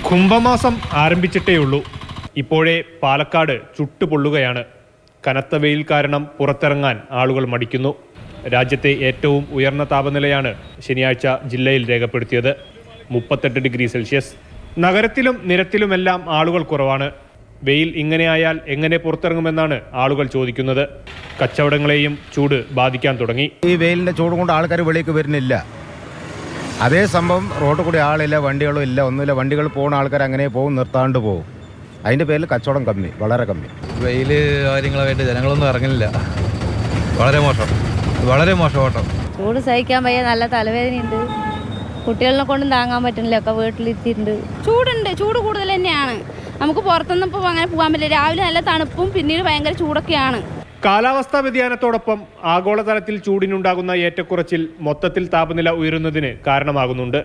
കുംഭമാസം ആരംഭിച്ചിട്ടേയുള്ളൂ. ഇപ്പോഴേ പാലക്കാട് ചുട്ടുപൊള്ളുകയാണ്. കനത്ത വെയിൽ കാരണം പുറത്തിറങ്ങാൻ ആളുകൾ മടിക്കുന്നു. രാജ്യത്തെ ഏറ്റവും ഉയർന്ന താപനിലയാണ് ശനിയാഴ്ച ജില്ലയിൽ രേഖപ്പെടുത്തിയത്, 38 ഡിഗ്രി സെൽഷ്യസ്. നഗരത്തിലും നിരത്തിലുമെല്ലാം ആളുകൾ കുറവാണ്. വെയിൽ ഇങ്ങനെയായാൽ എങ്ങനെ പുറത്തിറങ്ങുമെന്നാണ് ആളുകൾ ചോദിക്കുന്നത്. കച്ചവടങ്ങളെയും ചൂട് ബാധിക്കാൻ തുടങ്ങി. ഈ വെയിലിൻ്റെ ചൂട് കൊണ്ട് ആൾക്കാർ വെളിയിലേക്ക് വരുന്നില്ല. അതേ സംഭവം റോഡ് കൂടി ആളില്ല, വണ്ടികളും ഇല്ല, ഒന്നുമില്ല. വണ്ടികൾ പോകുന്ന ആൾക്കാർ അങ്ങനെ പോകും, നിർത്താണ്ട് പോകും. അതിൻ്റെ പേരിൽ കച്ചവടം കമ്മി, വളരെ കമ്മി. വെയിൽ കാര്യങ്ങളായിട്ട് ജനങ്ങളൊന്നും ഇറങ്ങുന്നില്ല. വളരെ മോശം ഓട്ടം. ചൂട് സഹിക്കാൻ വയ്യ, നല്ല തലവേദനയുണ്ട്, കുട്ടികളെ കൊണ്ടും താങ്ങാൻ പറ്റുന്നില്ല, ഒക്കെ വീട്ടിലിരുത്തിയിട്ടുണ്ട്. ചൂട് കൂടുതൽ തന്നെയാണ്. നമുക്ക് പുറത്തൊന്നും ഇപ്പോൾ അങ്ങനെ പോകാൻ പറ്റില്ല. രാവിലെ നല്ല തണുപ്പും പിന്നീട് ഭയങ്കര ചൂടൊക്കെയാണ്. കാലാവസ്ഥാ വ്യതിയാനത്തോടൊപ്പം ആഗോളതലത്തിൽ ചൂടിനുണ്ടാകുന്ന ഏറ്റക്കുറച്ചിൽ മൊത്തത്തിൽ താപനില ഉയരുന്നതിന് കാരണമാകുന്നുണ്ട്.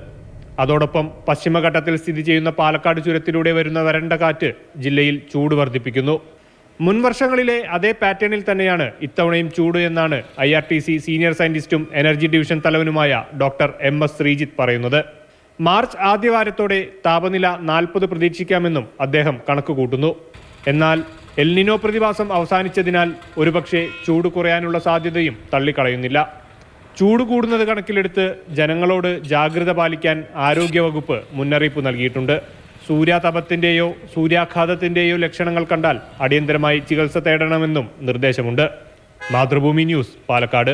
അതോടൊപ്പം പശ്ചിമഘട്ടത്തിൽ സ്ഥിതി ചെയ്യുന്ന പാലക്കാട് ചുരത്തിലൂടെ വരുന്ന വരണ്ട കാറ്റ് ജില്ലയിൽ ചൂട് വർദ്ധിപ്പിക്കുന്നു. മുൻ വർഷങ്ങളിലെ അതേ പാറ്റേണിൽ തന്നെയാണ് ഇത്തവണയും ചൂട് എന്നാണ് IRTC സീനിയർ സയന്റിസ്റ്റും എനർജി ഡിവിഷൻ തലവനുമായ ഡോക്ടർ MS ശ്രീജിത്ത് പറയുന്നത്. മാർച്ച് ആദ്യവാരത്തോടെ താപനില 40 പ്രതീക്ഷിക്കാമെന്നും അദ്ദേഹം കണക്കുകൂട്ടുന്നു. എന്നാൽ എൽനിനോ പ്രതിഭാസം അവസാനിച്ചതിനാൽ ഒരുപക്ഷെ ചൂട് കുറയാനുള്ള സാധ്യതയും തള്ളിക്കളയുന്നില്ല. ചൂട് കൂടുന്നത് കണക്കിലെടുത്ത് ജനങ്ങളോട് ജാഗ്രത പാലിക്കാൻ ആരോഗ്യവകുപ്പ് മുന്നറിയിപ്പ് നൽകിയിട്ടുണ്ട്. സൂര്യാതപത്തിൻ്റെയോ സൂര്യാഘാതത്തിൻ്റെയോ ലക്ഷണങ്ങൾ കണ്ടാൽ അടിയന്തരമായി ചികിത്സ തേടണമെന്നും നിർദ്ദേശമുണ്ട്. മാതൃഭൂമി ന്യൂസ്, പാലക്കാട്.